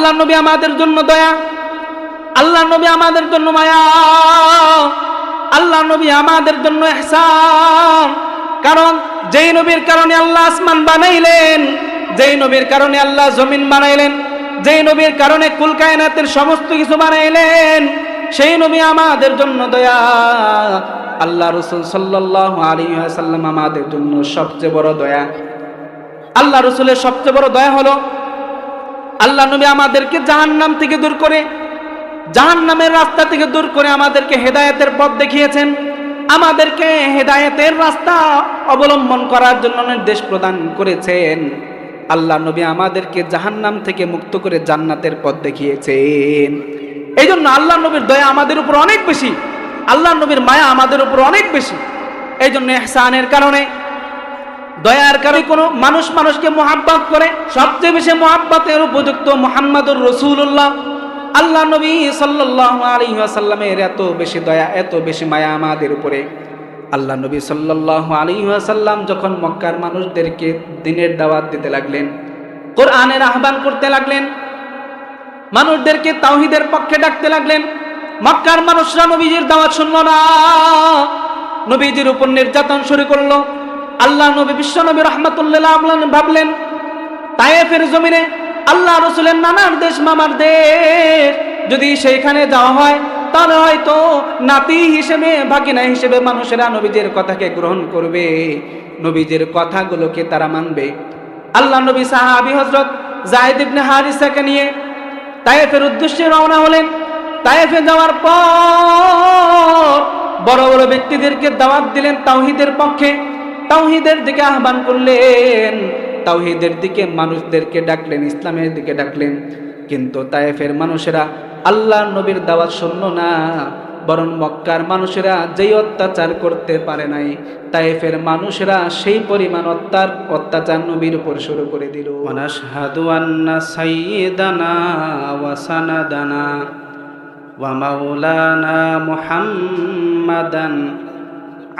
আল্লাহ নবী আমাদের জন্য দয়া, আল্লাহ নবী আমাদের জন্য মায়া, আল্লাহ নবী আমাদের জন্য ইহসান। কারণ যেই নবীর কারণে আল্লাহ আসমান বানাইলেন, যেই নবীর কারণে আল্লাহ জমিন বানাইলেন, যেই নবীর কারণে কুল কায়নাতের সমস্ত কিছু বানাইলেন, সেই নবী আমাদের জন্য দয়া। আল্লাহ রাসূল সাল্লাল্লাহু আলাইহি ওয়াসাল্লাম আমাদের জন্য সবচেয়ে বড় দয়া। আল্লাহ রাসূলের সবচেয়ে বড় দয়া হলো আল্লাহ নবী আমাদেরকে জাহান্নাম থেকে দূর করে, জাহান্নামের রাস্তা থেকে দূর করে আমাদেরকে হেদায়েতের পথ দেখিয়েছেন, আমাদেরকে হেদায়েতের রাস্তা অবলম্বন করার জন্য নির্দেশ প্রদান করেছেন। আল্লাহ নবী আমাদেরকে জাহান্নাম থেকে মুক্ত করে জান্নাতের পথ দেখিয়েছেন। এই জন্য আল্লাহ নবীর দয়া আমাদের উপর অনেক বেশি, আল্লাহ নবীর মায়া আমাদের উপর অনেক বেশি। এই জন্য ইহসানের কারণে, দয়ার কারণে কোনো মানুষ মানুষকে মুহাব্বত করে। সবচেয়ে বেশি মুহাব্বতের উপযুক্ত মুহাম্মদুর রাসূলুল্লাহ। আল্লাহ নবী সাল্লাল্লাহু আলাইহি ওয়াসাল্লামের এত বেশি দয়া, এত বেশি মায়া আমাদের উপরে। আল্লাহ নবী সাল্লাল্লাহু আলাইহি ওয়াসাল্লাম যখন মক্কার মানুষদেরকে দ্বীনের দাওয়াত দিতে লাগলেন, কোরআনের আহ্বান করতে লাগলেন, মানুষদেরকে তাওহীদের পক্ষে ডাকতে লাগলেন, মক্কার মানুষরা নবীজির দাওয়াত শুনলো না, নবীজির উপর নির্যাতন শুরু করলো। আল্লাহ নবী বিশ্ব নবী রাহমাতুল্লিল আলামিন ভাবলেন, তায়েফের জমিনে আল্লাহ রাসূলের নানার দেশ, মামার দেশ, যদি সেইখানে যাওয়া হয় তাহলে হয়তো নাতি হিসেবে, ভাগিনা হিসেবে মানুষেরা নবীজির কথাকে গ্রহণ করবে, নবীজির কথাগুলোকে তারা মানবে। আল্লাহ নবী সাহাবী হযরত যায়েদ ইবনে হারিসাকে নিয়ে তায়েফের উদ্দেশ্যে রওনা হলেন। তায়েফে যাওয়ার পর বড় বড় ব্যক্তিদেরকে দাওয়াত দিলেন তাওহীদের পক্ষে, তাওহীদের দিকে আহ্বান করলেন, তাওহীদের দিকে মানুষদেরকে ডাকলেন, ইসলামের দিকে ডাকলেন। কিন্তু তায়েফের মানুষেরা আল্লাহর নবীর দাওয়াত শুনল না, বরং মক্কার মানুষেরা যেই অত্যাচার করতে পারে নাই, তায়েফের মানুষেরা সেই পরিমাণ অত্যাচার নবীর উপর শুরু করে দিল। ওয়ানাশহাদু আন্না সাইয়্যিদানা ওয়া সানাদানা ওয়া মাওলানা মুহাম্মাদান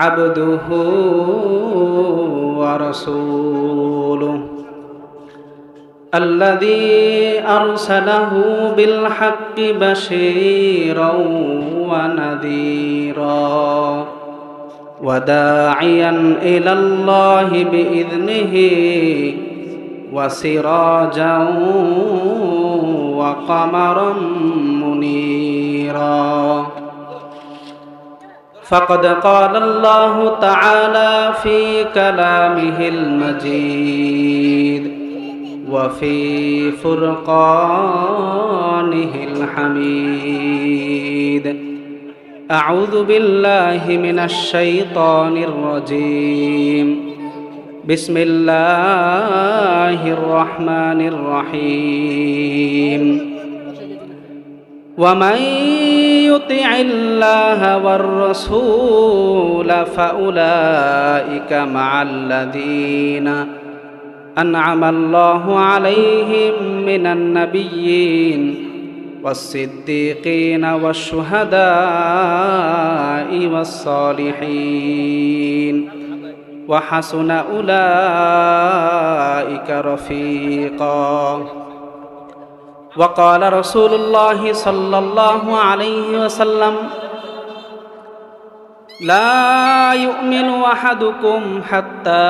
আবদুহু ওয়া রাসূলুহু الذي أرسله بالحق بشيرا ونذيرا وداعيا إلى الله بإذنه وسراجا وقمرا منيرا فقد قال الله تعالى في كلامه المجيد وفي فرقانه الحميد أعوذ بالله من الشيطان الرجيم بسم الله الرحمن الرحيم ومن يطع الله والرسول فأولئك مع الذين أنعم الله عليهم من النبيين والصديقين والشهداء والصالحين وحسن أولئك رفيقا وقال رسول الله صلى الله عليه وسلم لا يؤمن أحدكم حتى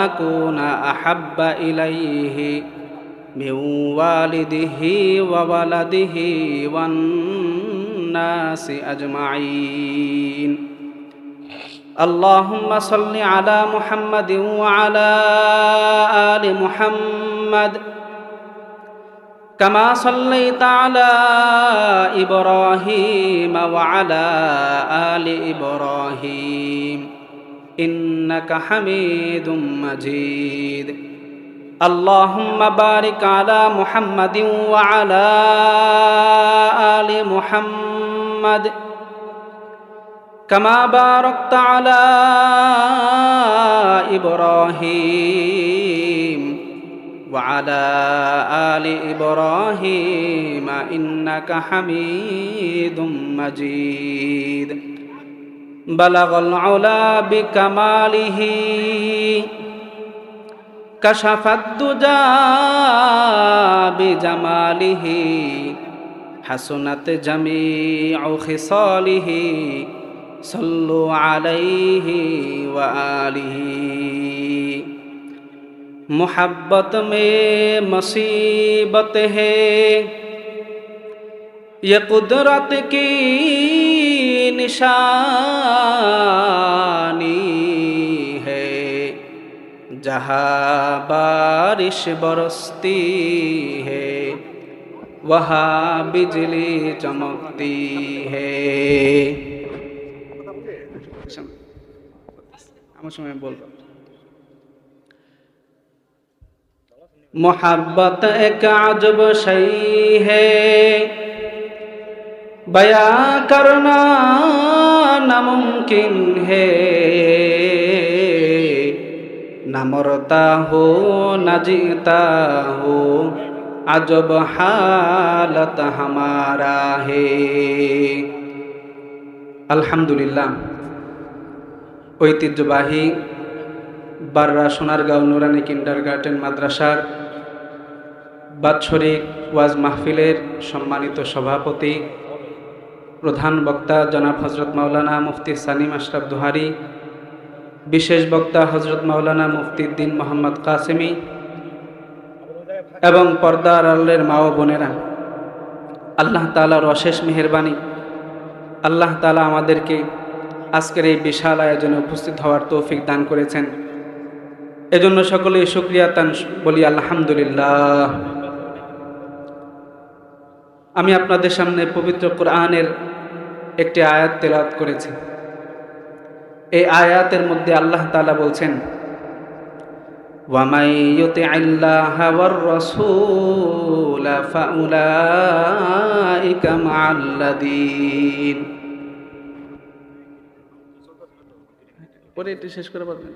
أكون أحب إليه من والده وولده والناس أجمعين اللهم صل على محمد وعلى آل محمد كما صليت على إبراهيم وعلى آل إبراهيم إنك حميد مجيد اللهم بارك على محمد وعلى آل محمد كما باركت على إبراهيم وعلى آل إبراهيم إنك حميد مجيد بلغ العلا بكماله কাশাফাদ দুজা বিজামালিহি হাসুনাত জামিউ খিসালিহি সল্লু আলাইহি ওয়া আলিহি। मुहब्बत में मुसीबत है ये कुदरत की निशानी है, जहाँ बारिश बरसती है वहाँ बिजली चमकती है। আমার সময় বলবো। मोहब्बत एक अजब शई है, बयां करना नामुमकिन है, न मरता हो न जीता हो अजब हालत हमारा है। अल्हम्दुलिल्लाह। ঐতিহ্যবাহী বাররা সোনারগাঁও নুরানি কিন্ডারগার্টেন মাদ্রাসার বাৎসরিক ওয়াজ মাহফিলের সম্মানিত সভাপতি, প্রধান বক্তা জনাব হযরত মাওলানা মুফতি সানিম আশরাফ দুহারি, বিশেষ বক্তা হযরত মাওলানা মুফতি দ্বীন মোহাম্মদ কাসেমি এবং পর্দার আড়ালের মা ও বোনেরা, আল্লাহ তাআলার অশেষ মেহেরবানি, আল্লাহ তাআলা আমাদেরকে আজকের এই বিশাল আয়োজনে উপস্থিত হওয়ার তৌফিক দান করেছেন। এজন্য সকলেই শুকরিয়া তান বলি আলহামদুলিল্লাহ। আমি আপনাদের সামনে পবিত্র কোরআনের একটি আয়াত তেলাওয়াত করেছি। এই আয়াতের মধ্যে আল্লাহ তাআলা বলছেন, ওয়ামাই ইউতিইল্লাহা ওয়ার রাসূল ফাউলাইকা মাআল্লাযীন। পরে এটি শেষ করে পারবেন।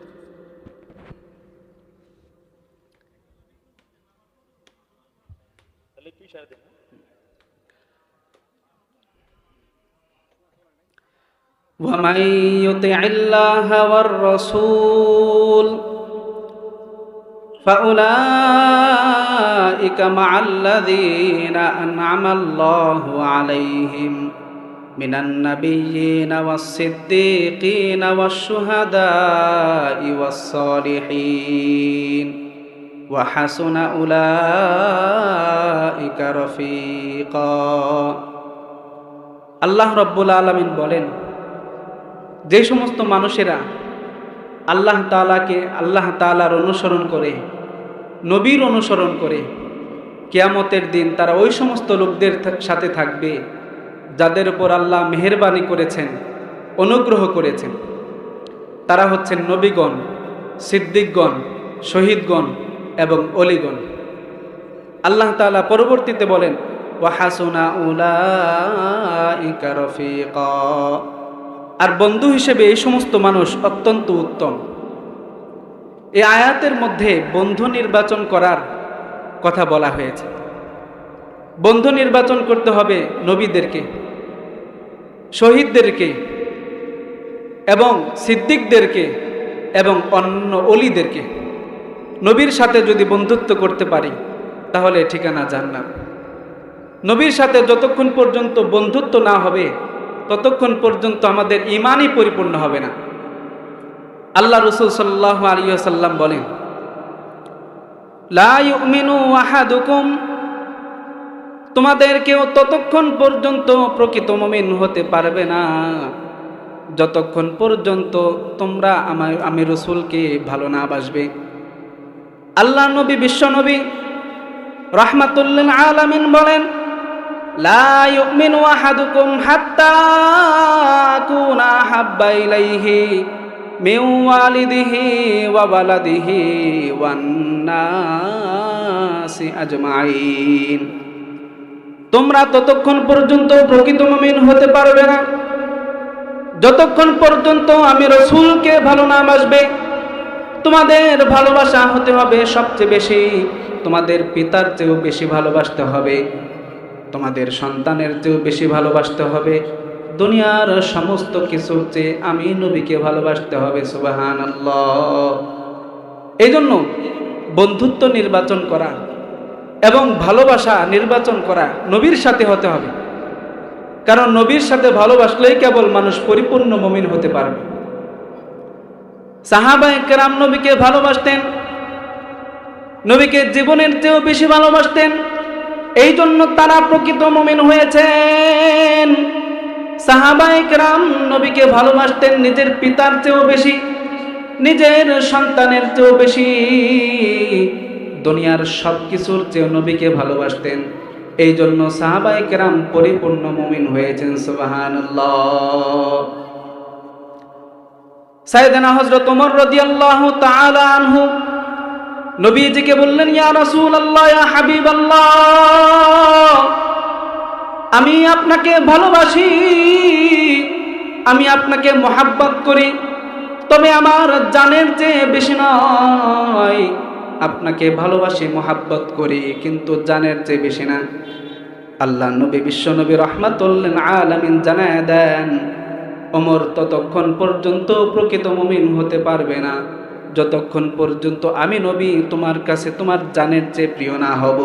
ومن يطع الله والرسول فأولئك مع الذين أنعم الله عليهم من النبيين والصديقين والشهداء والصالحين وحسن أولئك رفيقا। আল্লাহ রাব্বুল আলামিন বলেন, যে সমস্ত মানুষেরা আল্লাহ তাআলার অনুসরণ করে, নবীর অনুসরণ করে, কিয়ামতের দিন তারা ওই সমস্ত লোকদের সাথে থাকবে যাদের উপর আল্লাহ মেহেরবানি করেছেন, অনুগ্রহ করেছেন। তারা হচ্ছেন নবীগণ, সিদ্দিকগণ, শহীদগণ এবং অলিগণ। আল্লাহ তাআলা পরবর্তীতে বলেন, ওয়া হাসুনা উলাইকা রফিকা। আর বন্ধু হিসেবে এই সমস্ত মানুষ অত্যন্ত উত্তম। এই আয়াতের মধ্যে বন্ধু নির্বাচন করার কথা বলা হয়েছে। বন্ধু নির্বাচন করতে হবে নবীদেরকে, শহীদদেরকে এবং সিদ্দিকদেরকে এবং অন্য অলিদেরকে। নবীর সাথে যদি বন্ধুত্ব করতে পারি তাহলে ঠিকানা জান্নাত। নবীর সাথে যতক্ষণ পর্যন্ত বন্ধুত্ব না হবে ততক্ষণ পর্যন্ত আমাদের ঈমানই পরিপূর্ণ হবে না। আল্লাহ রাসূল সাল্লাল্লাহু আলাইহি ওয়াসাল্লাম বলেন, লা ইউমিনু আহাদুকুম, তোমাদের কেউ ততক্ষণ পর্যন্ত প্রকৃত মুমিন হতে পারবে না যতক্ষণ পর্যন্ত তোমরা আমি রাসূলকে ভালো না বাসবে। আল্লাহ নবী, বিশ্ব নবী রাহমাতুল লিল আলামিন বলেন, লা ইউমিনু আহাদুকুম হাত্তা আকুনা হাব্বা ইলাইহি মিন ওয়ালিদিহি ওয়া ওয়ালাদিহি ওয়ান নাসি আজমাইন। তোমরা ততক্ষণ পর্যন্ত প্রকৃত মুমিন হতে পারবে না যতক্ষণ পর্যন্ত আমি রাসূলকে ভালো না বাসবে। তোমাদের ভালোবাসা হতে হবে সবচেয়ে বেশি, তোমাদের পিতার চেয়েও বেশি ভালোবাসতে হবে, তোমাদের সন্তানের চেয়েও বেশি ভালোবাসতে হবে, দুনিয়ার সমস্ত কিছুর চেয়ে আমি নবীকে ভালোবাসতে হবে। সুবহানাল্লাহ। এই জন্য বন্ধুত্ব নির্বাচন করা এবং ভালোবাসা নির্বাচন করা নবীর সাথে হতে হবে। কারণ নবীর সাথে ভালোবাসলেই কেবল মানুষ পরিপূর্ণ মুমিন হতে পারবে। সাহাবায়ে কেরাম নবীকে ভালোবাসতেন, নবীকে জীবনের চেয়েও বেশি ভালোবাসতেন, এই জন্য তারা প্রকৃত মুমিন হয়েছেন। সাহাবায়ে কেরাম নবীকে ভালোবাসতেন নিজের পিতার চেয়েও বেশি, নিজের সন্তানের চেয়েও বেশি, দুনিয়ার সব কিছুর চেয়েও নবীকে ভালোবাসতেন। এই জন্য সাহাবায়ে কেরাম পরিপূর্ণ মুমিন হয়েছেন। সুবহানাল্লাহ। সাইয়েদনা হযরত ওমর রাদিয়াল্লাহু তাআলা আনহু নবীজিকে বললেন, ইয়া রাসূলুল্লাহ, ইয়া হাবিবাল্লাহ, আমি আপনাকে ভালোবাসি, আমি আপনাকে মহব্বত করি, তবে আমার জানের চেয়ে বেশি নয়। আপনাকে ভালোবাসি, মহব্বত করি, কিন্তু জানের চেয়ে বেশি না। আল্লাহ নবী, বিশ্ব নবী রাহমাতুল লিল আলামিন জানায় দেন, ওমর ততক্ষণ পর্যন্ত প্রকৃত মুমিন হতে পারবে না যতক্ষণ পর্যন্ত আমি নবী তোমার কাছে তোমার জানের চেয়ে প্রিয় না হব।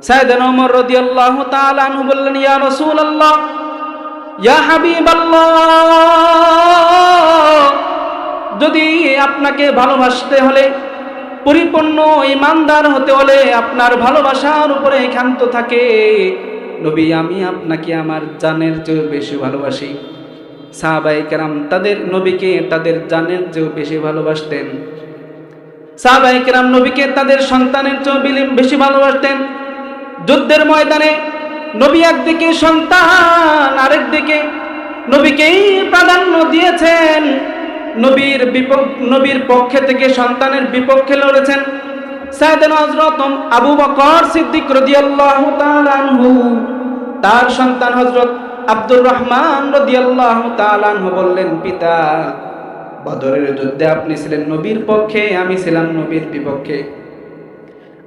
সাইয়েদনা ওমর রাদিয়াল্লাহু তাআলা আনহু বললেন, ইয়া রাসূলুল্লাহ, ইয়া হাবিবাল্লাহ, যদি আপনাকে ভালোবাসতে হলে, পরিপূর্ণ ঈমানদার হতে হলে আপনার ভালোবাসার উপরে একান্ত থাকে, নবী আমি আপনাকে আমার জানের চেয়ে বেশি ভালোবাসি। সাহাবায়ে কেরাম তাদের নবীকে তাদের জানের চেয়ে বেশি ভালোবাসতেন। সাহাবায়ে কেরাম নবীকে তাদের সন্তানের চেয়ে বেশি ভালোবাসতেন। যুদ্ধের ময়দানে নবী একদিকে, সন্তান আরেকদিকে, নবীকেই প্রাধান্য দিয়েছেন। নবীর পক্ষে থেকে সন্তানের বিপক্ষে লড়েছেন। সাইয়েদনা হযরত আবু বকর সিদ্দিক রাদিয়াল্লাহু তাআলা আনহু তার সন্তান হযরত আব্দুর রহমান রাদিয়াল্লাহু তাআলা আনহু বললেন, পিতা, বদরের যুদ্ধে আপনি ছিলেন নবীর পক্ষে, আমি ছিলাম নবীর বিপক্ষে।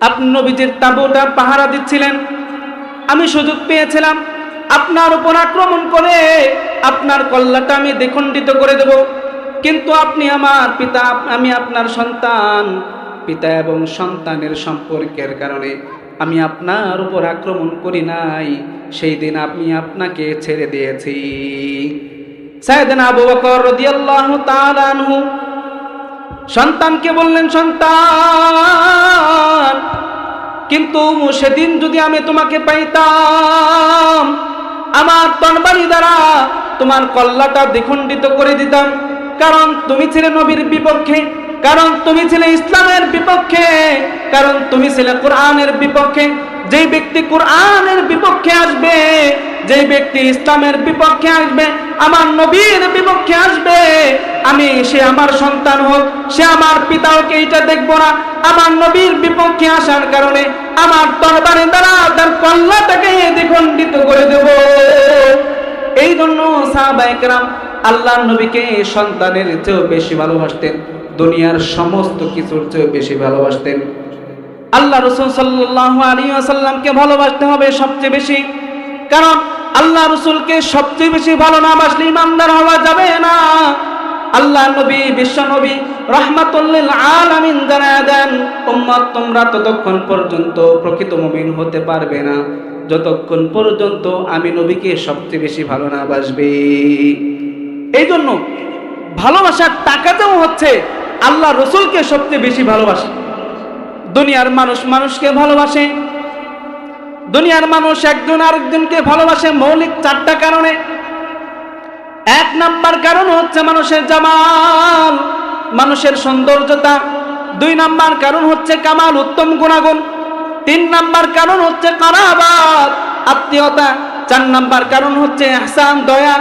আপনি নবীজির তাঁবুটা পাহারা দিচ্ছিলেন, আমি সুযোগ পেয়েছিলাম আপনার উপর আক্রমণ করে আপনার কল্লাটা আমি দ্বিখণ্ডিত করে দেব, কিন্তু আপনি আমার পিতা, আমি আপনার সন্তান। পিতা এবং সন্তানের সম্পর্কের কারণে আমি আপনার উপর আক্রমণ করি নাই, সেই দিন আমি আপনাকে ছেড়ে দিয়েছি। সাইয়েদনা আবু বকর রাদিয়াল্লাহু তাআলা আনহু সন্তানকে বললেন, সন্তান, কিন্তু সেদিন যদি আমি তোমাকে পাইতাম, আমার তরবারি দ্বারা তোমার কল্লাটা দ্বিখণ্ডিত করে দিতাম। কারণ তুমি ছিলে নবীর বিপক্ষে, কারণ তুমি ছিলে ইসলামের বিপক্ষে, কারণ তুমি ছিলে কোরআনের বিপক্ষে। যেই ব্যক্তি কোরআনের বিপক্ষে আসবে, যেই ব্যক্তি ইসলামের বিপক্ষে আসবে, আমার নবীর বিপক্ষে আসবে, সে আমার সন্তান হোক, সে আমার পিতা হোক, এইটা দেখবো না। আমার নবীর বিপক্ষে আসার কারণে আমার তরবারি দ্বারা তার কল্লাটাকে দ্বিখণ্ডিত করে দেব। এই জন্য সাহাবায়ে কেরাম আল্লাহর নবীকে সন্তানের চেয়েও বেশি ভালোবাসতেন, দুনিয়ার সমস্ত কিছুর চেয়েও বেশি ভালোবাসতেন। আল্লাহ রাসূল সাল্লাল্লাহু আলাইহি ওয়াসাল্লামকে ভালোবাসতে হবে সবচেয়ে বেশি, কারণ আল্লাহ রাসূলকে সবচেয়ে বেশি ভালো না বাসলে ঈমানদার হওয়া যাবে না। আল্লাহ নবী, বিশ্ব নবী রাহমাতুল লিল আলামিন জানায়া দেন, উম্মত তোমরা ততক্ষণ পর্যন্ত প্রকৃত মুমিন হতে পারবে না যতক্ষণ পর্যন্ত আমি নবীকে সবচেয়ে বেশি ভালো না বাসবে। এই জন্য ভালোবাসার টাকাটাও হচ্ছে আল্লাহ রসুলকে সবচেয়ে বেশি ভালোবাসে। দুনিয়ার মানুষ মানুষকে ভালোবাসে, দুনিয়ার মানুষ একজন আরেকজনকে ভালোবাসে মৌলিক 4টা কারণে। 1 নাম্বার কারণ হচ্ছে মানুষের জামাল, মানুষের সৌন্দর্যতা। 2 নাম্বার কারণ হচ্ছে কামাল, উত্তম গুণাগুণ। 3 নাম্বার কারণ হচ্ছে কারাবাত, আত্মীয়তা। 4 নাম্বার কারণ হচ্ছে ইহসান, দয়া।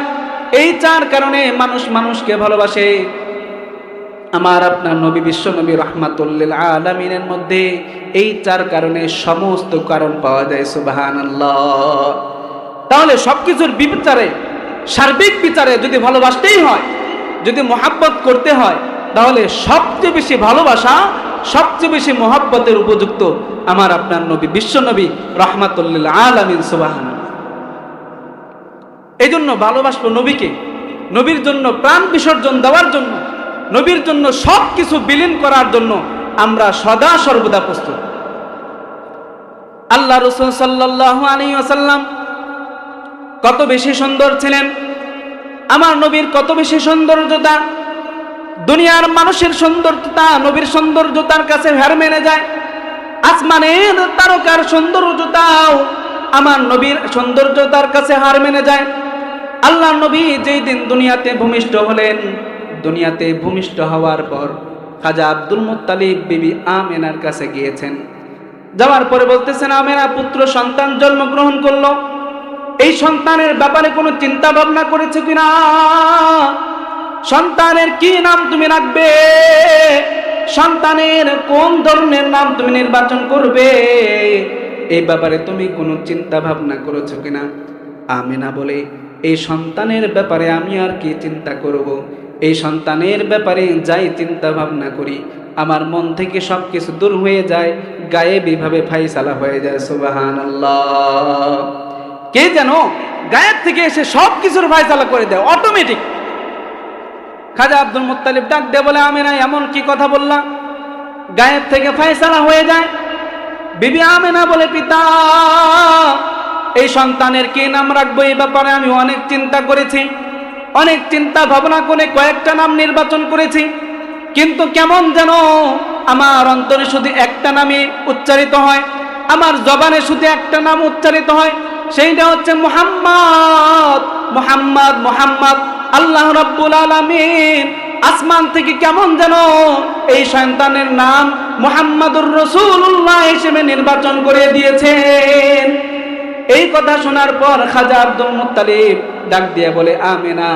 এই 4 কারণে মানুষ মানুষকে ভালোবাসে। আমার আপনার নবী, বিশ্ব নবী রাহমাতুল লিল আলামিনের মধ্যে এই 4 কারণে সমস্ত কারণ পাওয়া যায়। সুবহানাল্লাহ। তাহলে সবকিছুর বিচারে, সার্বিক বিচারে যদি ভালোবাসতেই হয়, যদি মহব্বত করতে হয়, তাহলে সবচেয়ে বেশি ভালোবাসা, সবচেয়ে বেশি মহব্বতের উপযুক্ত আমার আপনার নবী, বিশ্ব নবী রাহমাতুল লিল আলামিন। সুবহানাল্লাহ। এই জন্য ভালোবাসবো নবীকে, নবীর জন্য প্রাণ বিসর্জন দেওয়ার জন্য, নবীর জন্য সব কিছু বিলীন করার জন্য আমরা সদা সর্বদা প্রস্তুত। আল্লাহ রাসূল সাল্লাল্লাহু আলাইহি ওয়াসাল্লাম কত বেশি সুন্দর ছিলেন, আমার নবীর কত বেশি সৌন্দর্যতা, দুনিয়ার মানুষের সৌন্দর্যতা নবীর সৌন্দর্যতার কাছে হার মেনে যায়। আসমানের তারকার সৌন্দর্যতাও আমার নবীর সৌন্দর্যতার কাছে হার মেনে যায়। আল্লাহ নবী যেই দিন দুনিয়াতে ভূমিষ্ঠ হলেন, দুনিয়াতে ভূমিষ্ঠ হওয়ার পর খাজা আব্দুল মুত্তালিব বিবি আমেনার কাছে গিয়েছেন। যাওয়ার পরে বলতেছেন, আমেনা পুত্র সন্তান জন্মগ্রহণ করলো, এই সন্তানের ব্যাপারে কোনো চিন্তা ভাবনা করেছে কিনা? সন্তানের কি নাম তুমি রাখবে? সন্তানের কোন ধরনের নাম তুমি নির্বাচন করবে? এই ব্যাপারে তুমি কোনো চিন্তা ভাবনা করেছো কিনা? আমেনা বলে, এই সন্তানের ব্যাপারে আমি আর কি চিন্তা করব? এই সন্তানের ব্যাপারে যাই চিন্তা ভাবনা করি আমার মন থেকে সব কিছু দূর হয়ে যায়, গায়েবী ভাবে ফাইসালা হয়ে যায়। সুবহানাল্লাহ। কে যেন গায়েব থেকে এসে সব কিছুর ফাইসালা করে দেয় অটোমেটিক। খাজা আব্দুল মুত্তালিব ডাক দিয়ে বলে, আমেনা এমন কি কথা বললা, গায়েব থেকে ফাইসালা হয়ে যায়? বিবি আমেনা বলে, পিতা এই সন্তানের কি নাম রাখবো এই ব্যাপারে আমি অনেক চিন্তা করেছি, অনেক চিন্তা ভাবনা করে কয়েকটা নাম নির্বাচন করেছি, কিন্তু কেমন যেন আমার অন্তরে শুধু একটা নামই উচ্চারিত হয়, আমার জবানে শুধু একটা নাম উচ্চারিত হয়, সেইটা হচ্ছে মুহাম্মদ মুহাম্মদ মুহাম্মদ। আল্লাহ রাব্বুল আলামিন আসমান থেকে কেমন যেন এই সন্তানের নাম মুহাম্মাদুর রাসূলুল্লাহ হিসেবে নির্বাচন করে দিয়েছেন। এই কথা শোনার পর খাজা আব্দুল মুত্তালিব ডাক দিয়ে বলে, আমেনা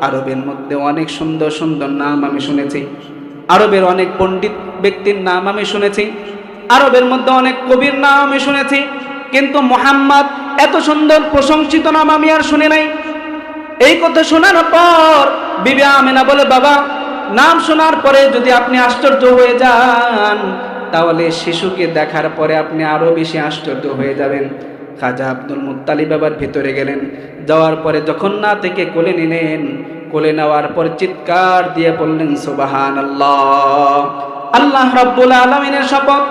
আরবের মধ্যে অনেক সুন্দর সুন্দর নাম আমি শুনেছি, আরবের অনেক পণ্ডিত ব্যক্তির নাম আমি শুনেছি, আরবের মধ্যে অনেক কবির নাম আমি শুনেছি, কিন্তু মুহাম্মদ এত সুন্দর প্রশংসিত নাম আমি আর শুনি নাই। এই কথা শোনার পর বিবি আমেনা বলে, বাবা নাম শোনার পরে যদি আপনি আশ্চর্য হয়ে যান তাহলে শিশুকে দেখার পরে আপনি আরো বেশি আশ্চর্য হয়ে যাবেন। খাজা আব্দুল মুত্তালিব আবার ভিতরে গেলেন, যাওয়ার পরে যখন না থেকে কোলে নিলেন, কোলে নেওয়ার পর চিৎকার দিয়ে বললেন, সুবহানাল্লাহ। আল্লাহ রাব্বুল আলামিনের শপথ,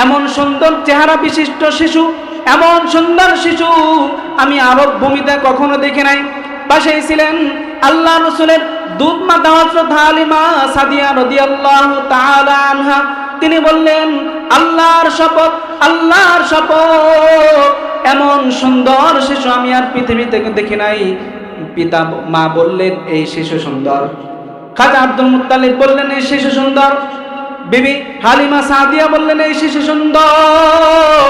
এমন সুন্দর চেহারা বিশিষ্ট শিশু, এমন সুন্দর শিশু আমি আরব ভূমিতে কখনো দেখি নাই। পাশেই ছিলেন আল্লাহ রাসূলের দুধ মাতা হযরত হালিমা সাদিয়া রাদিয়াল্লাহু তাআলা আনহা। তিনি বললেন, আল্লাহর শপথ, আল্লাহর শপথ, এমন সুন্দর শিশু আমি আর পৃথিবী থেকে দেখি নাই। পিতা মা বললেন, এই শিশু সুন্দর। খাজা আব্দুল মুত্তালিব বললেন, এই শিশু সুন্দর। বিবি হালিমা সাদিয়া বললেন, এই শিশু সুন্দর।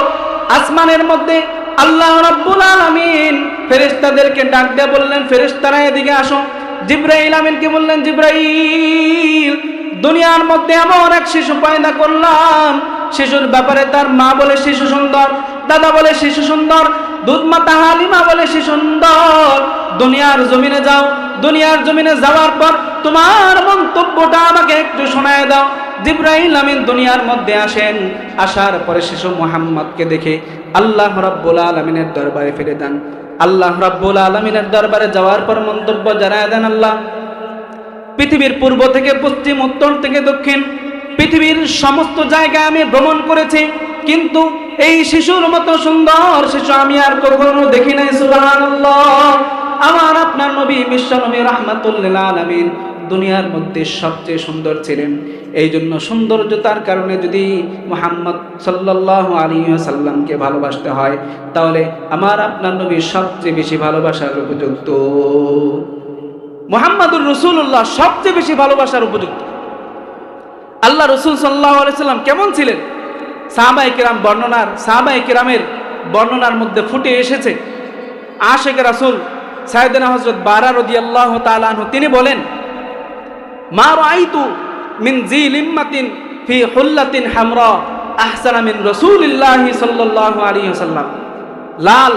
আসমানের মধ্যে আল্লাহ রাব্বুল আলামিন ফেরেশতাদেরকে ডাক দিয়ে বললেন, ফেরেশতারা এদিকে আসো। জিবরাইল আমিনকে বললেন, জিবরাইল দুনিয়ার মধ্যে এমন এক শিশু পয়দা করলাম, শিশুর ব্যাপারে তার মা বলে শিশু সুন্দর, দাদা বলে শিশু সুন্দর, দুধ মাতা হালিমা বলে শিশু সুন্দর। দুনিয়ার জমিনে যাও, দুনিয়ার জমিনে যাওয়ার পর তোমার মন্তব্যটা আমাকে একটু শোনায় দাও। জিবরাইল আমিন দুনিয়ার মধ্যে আসেন, আসার পরে শিশু মুহাম্মদকে দেখে আল্লাহ রাব্বুল আলামিনের দরবারে ফিরে যান। আল্লাহ রাব্বুল আলামিনের দরবারে যাওয়ার পর মন্তব্য জানায় দেন, আল্লাহ পৃথিবীর পূর্ব থেকে পশ্চিম, উত্তর থেকে দক্ষিণ, পৃথিবীর সমস্ত জায়গায় আমি ভ্রমণ করেছি, কিন্তু এই শিশুর মতো সুন্দর শিশু আমি আর কখনো দেখি নাই। সুবহানাল্লাহ। আমার আপনার নবী বিশ্ব নবী রাহমাতুল লিল আলামিন দুনিয়ার মধ্যে সবচেয়ে সুন্দর ছিলেন। এই জন্য সৌন্দর্যতার কারণে যদি মুহাম্মদ সাল্লাল্লাহু আলাইহি ওয়াসাল্লামকে ভালোবাসতে হয় তাহলে আমার আপনার নবী সবচেয়ে বেশি ভালোবাসার উপযুক্ত। মুহাম্মাদুর রাসূলুল্লাহ সবচেয়ে বেশি ভালোবাসার উপযুক্ত। আল্লাহ রাসূল সাল্লাল্লাহু আলাইহি ওয়াসাল্লাম কেমন ছিলেন? সাহাবায়ে কেরাম সাহাবায়ে কেরামের বর্ণনার মধ্যে ফুটে এসেছে। আশিক রাসূল সাইয়েদনা হযরত বারা রাদিয়াল্লাহু তাআলা আনহু তিনি বলেন, মা রাআইতু মিন জি লিম্মাতিন ফি হুল্লাতিন হামরা আহসানা মিন রাসূলিল্লাহি সাল্লাল্লাহু আলাইহি ওয়াসাল্লাম। লাল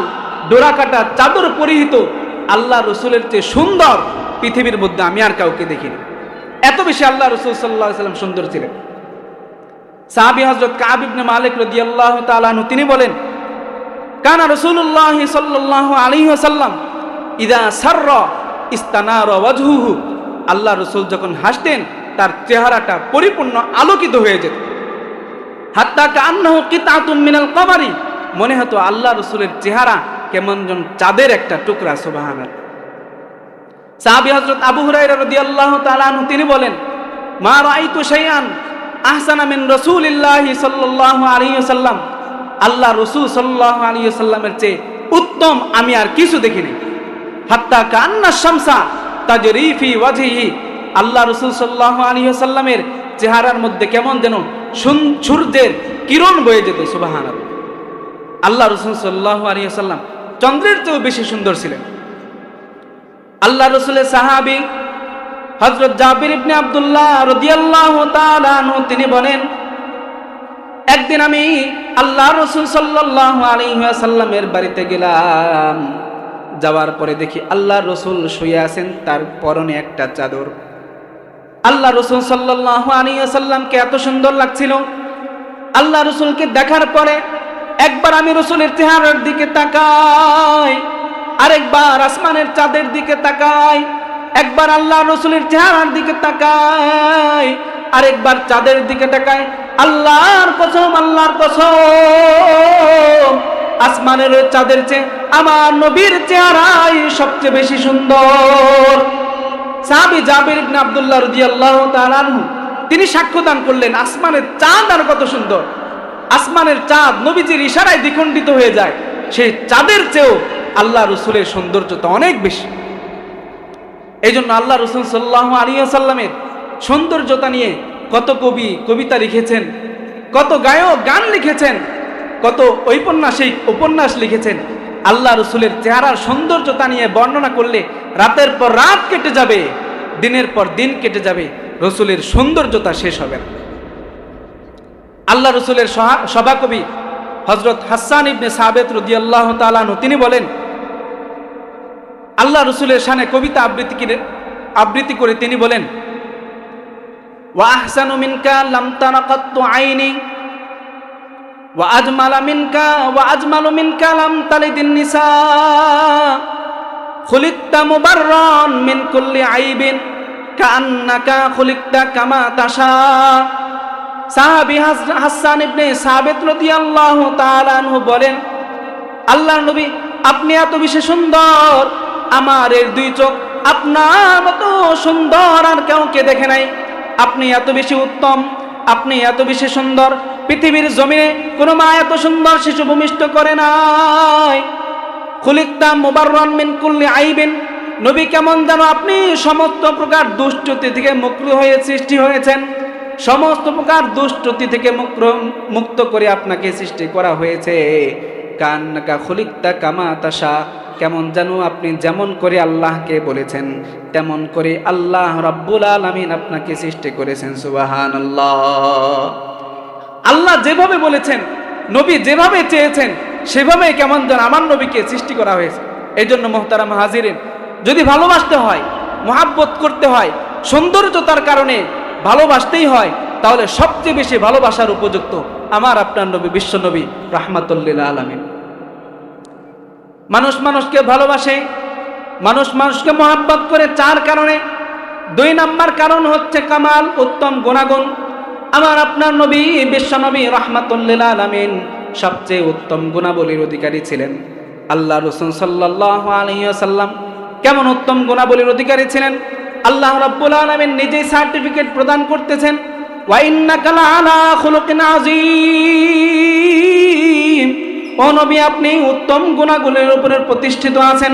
ডোরাকাটা চাদর পরিহিত আল্লাহ রাসূলের চেয়ে সুন্দর পৃথিবীর মধ্যে আমি আর কাউকে দেখিনি। এত বেশি আল্লাহ রাসূল সাল্লাল্লাহু আলাইহি ওয়াসাল্লাম সুন্দর ছিলেন। সাহাবী হযরত কাব ইবনে মালিক রাদিয়াল্লাহু তাআলা আনহু তিনি বলেন, কানা রাসূলুল্লাহ সাল্লাল্লাহু আলাইহি ওয়াসাল্লাম ইদা সাররা ইস্তানারা ওয়াজহুহু। আল্লাহ রাসূল যখন হাসতেন তার চেহারাটা পরিপূর্ণ আলোকিত হয়ে যেত। হাত্তা কান্নাহু কিতাতুম মিনাল কমারি, মনে হতো আল্লাহ রসুলের চেহারা কেমন যেন চাঁদের একটা টুকরা। সুবহানাল্লাহ। সাহাবী হযরত আবু হুরায়রা রাদিয়াল্লাহু তাআলা আনহু তিনি বলেন, মা রাআইতু শাইআন আহসানা মিন রাসূলিল্লাহি সাল্লাল্লাহু আলাইহি ওয়াসাল্লাম, আল্লাহ রাসূল সাল্লাল্লাহু আলাইহি ওয়াসাল্লামের চেয়ে উত্তম আমি আর কিছু দেখিনি। হাত্তা কান্না শামসা তাজরি ফি ওয়াজহিহি, আল্লাহ রাসূল সাল্লাল্লাহু আলাইহি ওয়াসাল্লামের চেহারার মধ্যে কেমন যেন সূর্যের কিরণ বয়ে যেত। সুবহানাল্লাহ। আল্লাহ রাসূল সাল্লাল্লাহু আলাইহি ওয়াসাল্লাম চন্দ্রের চেয়েও বেশি সুন্দর ছিলেন। আল্লাহ রাসূলের সাহাবী হযরত জাবির ইবনে আব্দুল্লাহ রাদিয়াল্লাহু তাআলা আনহু তিনি বলেন, একদিন আমি আল্লাহ রাসূল সাল্লাল্লাহু আলাইহি ওয়াসাল্লামের বাড়িতে গেলাম। যাওয়ার পরে দেখি আল্লাহ রাসূল শুয়ে আছেন, তার পরনে একটা চাদর। আল্লাহ রাসূল সাল্লাল্লাহু আলাইহি ওয়াসাল্লামকে এত সুন্দর লাগছিল। আল্লাহ রাসূলকে দেখার পরে একবার আমি রাসূলের চেহারার দিকে তাকাই, আরেকবার আসমানের চাঁদের দিকে তাকাই, একবার আল্লাহ রাসূলের চেহারার দিকে তাকাই, আরেকবার চাঁদের দিকে তাকাই। আল্লাহর কসম, আল্লাহর কসম, আসমানের চাঁদের চেয়ে আমার নবীর চেহারাই সবচেয়ে বেশি সুন্দর। সাহাবী জাবির ইবনে আব্দুল্লাহ রাদিয়াল্লাহু তাআলা আনহু তিনি সাক্ষ্য দান করলেন, আসমানের চাঁদ আর কত সুন্দর। আসমানের চাঁদ নবীজির ইশারায় দ্বিখণ্ডিত হয়ে যায়, সেই চাঁদের চেয়েও আল্লাহ রাসূলের সৌন্দর্যতা অনেক বেশি। এই জন্য আল্লাহ রাসূল সাল্লাল্লাহু আলাইহি ওয়াসাল্লামের সৌন্দর্যতা নিয়ে কত কবি কবিতা লিখেছেন, কত গায়ক গান লিখেছেন, কত ঔপন্যাসিক উপন্যাস লিখেছেন। আল্লাহ রাসূলের চেহারার সৌন্দর্যতা নিয়ে বর্ণনা করলে রাতের পর রাত কেটে যাবে, দিনের পর দিন কেটে যাবে, রাসূলের সৌন্দর্যতা শেষ হবে না। আল্লাহ রাসূলের সভাকবি হযরত হাসান ইবনে সাবিত রাদিয়াল্লাহু তাআলা আনহু তিনি বলেন, আল্লাহ রাসূলের শানে কবিতা আবৃত্তি করে তিনি বলেন, ওয়া আহসানু মিনকা লাম তারা কাত্তু আইনি ওয়া আজমালু মিনকা লাম তালিদিন নিসা খুলিকতা মুবাররান মিন কুল্লি আইবিন কাআন্নাকা খুলিকতা কামা তাশা। সাহাবী হাসান ইবনে সাবিত রাদিয়াল্লাহু তাআলা আনহু বলেন, আল্লাহর নবী আপনি এত বেশি সুন্দর, আমার এর দুই চোখ আপনার মতো সুন্দর আর কাউকে দেখে নাই। আপনি এত বেশি উত্তম, আপনি এত বেশি সুন্দর, পৃথিবীর জমিনে কোনো মা এত সুন্দর শিশু ভূমিষ্ঠ করে নাই। খুলিকতা মুবাররান মিন কুল্লি আইবিন, নবী কেমন যেন আপনি সমস্ত প্রকার দুষ্টতি থেকে মুক্ত হয়ে সৃষ্টি হয়েছেন, সমস্ত প্রকার দুষ্টতি থেকে মুক্ত করে আপনাকে সৃষ্টি করা হয়েছে। কান্নাকা খুলিকতা কামা তাশা, কেমন যেন আপনি যেমন করে আল্লাহকে বলেছেন তেমন করে আল্লাহ রাব্বুল আলামিন আপনাকে সৃষ্টি করেছেন। সুবহানাল্লাহ। আল্লাহ যেভাবে বলেছেন, নবী যেভাবে চেয়েছেন সেভাবে কেমন যেন আমার নবীকে সৃষ্টি করা হয়েছে। এই জন্য মুহতারাম হাজিরিন, যদি ভালোবাসতে হয়, মহাব্বত করতে হয়, সৌন্দর্যতার কারণে ভালোবাসতেই হয়, তাহলে সবচেয়ে বেশি ভালোবাসার উপযুক্ত আমার আপনার নবী, বিশ্ব নবী রাহমাতুল লিল আলামিন। মানুষ মানুষকে ভালোবাসে, মানুষ মানুষকে মহাব্বত করে চার কারণে। 2 নাম্বার কারণ হচ্ছে কামাল, উত্তম গুণাগুণ। আমার আপনার নবী বিশ্ব নবী রাহমাতুল লিল আলামিন সবচেয়ে উত্তম গুণাবলীর অধিকারী ছিলেন। আল্লাহ রাসূল সাল্লাল্লাহু আলাইহি ওয়াসাল্লাম কেমন উত্তম গুণাবলীর অধিকারী ছিলেন, আল্লাহ রাব্বুল আলামিন নিজেই সার্টিফিকেট প্রদান করতেছেন, ওয়া ইন্নাকা লাআলা খুলুকিন আযীম। ও নবী আপনি উত্তম গুণাগুণের উপরে প্রতিষ্ঠিত আছেন,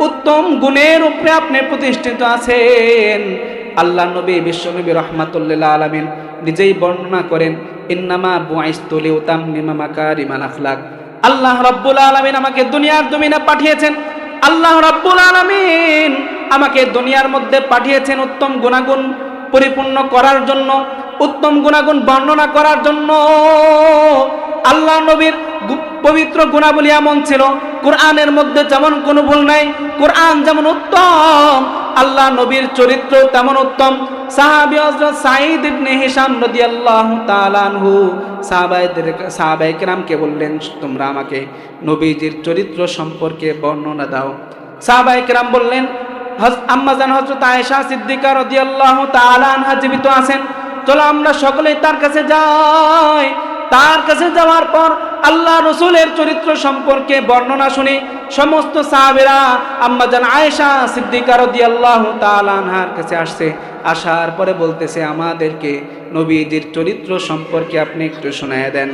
উত্তম গুণের উপরে আপনি প্রতিষ্ঠিত আছেন। আল্লাহ নবী বিশ্ব নবী রাহমাতুল লিল আলামিন নিজেই বর্ণনা করেন, ইন্নামা বুইসতু লিউতাম্মিমা মাকারিমাল আখলাক। আল্লাহ রাব্বুল আলামিন আমাকে দুনিয়ার জমিনে পাঠিয়েছেন, আল্লাহ রাব্বুল আলামিন আমাকে দুনিয়ার মধ্যে পাঠিয়েছেন উত্তম গুণাগুণ পরিপূর্ণ করার জন্য, উত্তম গুণাগুণ বর্ণনা করার জন্য। আল্লাহ নবীর পবিত্র গুণাবলী এমন ছিল, কোরআনের মধ্যে যেমন কোনো ভুল নাই, কোরআন যেমন উত্তম, আল্লাহ নবীর চরিত্র তেমন উত্তম। সাহাবী হযরত সাঈদ ইবনে হিশাম রাদিয়াল্লাহু তাআলা আনহু সাহাবায়ে কেরামকে বললেন, তোমরা আমাকে নবীজির চরিত্র সম্পর্কে বর্ণনা দাও। সাহাবায়ে কেরাম বললেন, আম্মাজান হযরত আয়েশা সিদ্দিকা রাদিয়াল্লাহু তাআলা আনহা জীবিত আছেন, চলো আমরা সকলেই তার কাছে যাই, তার কাছে যাওয়ার পর আল্লাহ রসুলের চরিত্র সম্পর্কে বর্ণনা শুনে সমস্ত সাহাবেরা আম্মাজান আয়েশা সিদ্দিকা রাদিয়াল্লাহু তাআলা আনহার কাছে আসছে। আসার পরে বলতেছে, আমাদেরকে নবীজির চরিত্র সম্পর্কে আপনি একটু শোনায় দেন।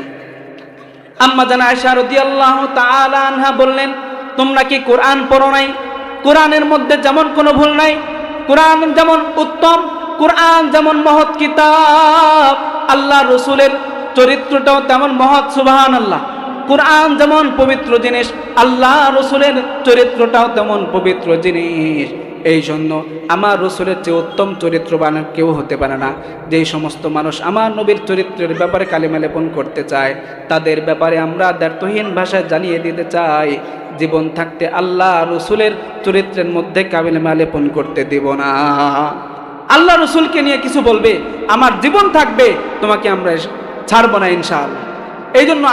আম্মাজান আয়েশা রাদিয়াল্লাহু তাআলা আনহা বললেন, তোমরা কি কোরআন পড়ো নাই? কোরআনের মধ্যে যেমন কোনো ভুল নাই, কোরআন যেমন উত্তম, কোরআন যেমন মহৎ কিতাব, আল্লাহ রসুলের চরিত্রটাও তেমন মহৎ, সুবহানাল্লাহ। কোরআন যেমন পবিত্র জিনিস, আল্লাহ রসুলের চরিত্রটাও তেমন পবিত্র জিনিস। এই জন্য আমার রসুলের চেয়ে উত্তম চরিত্রবান কেউ হতে পারে না। যেই সমস্ত মানুষ আমার নবীর চরিত্রের ব্যাপারে কালিমা লেপন করতে চায়, তাদের ব্যাপারে আমরা দ্ব্যর্থহীন ভাষায় জানিয়ে দিতে চাই, জীবন থাকতে আল্লাহ রসুলের চরিত্রের মধ্যে কালিমা লেপন করতে দেব না। আল্লাহ রসুলকে নিয়ে কিছু বলবে, আমার জীবন থাকবে তোমাকে আমরা ছাড়ব না ইনশাআল্লাহ। এই জন্য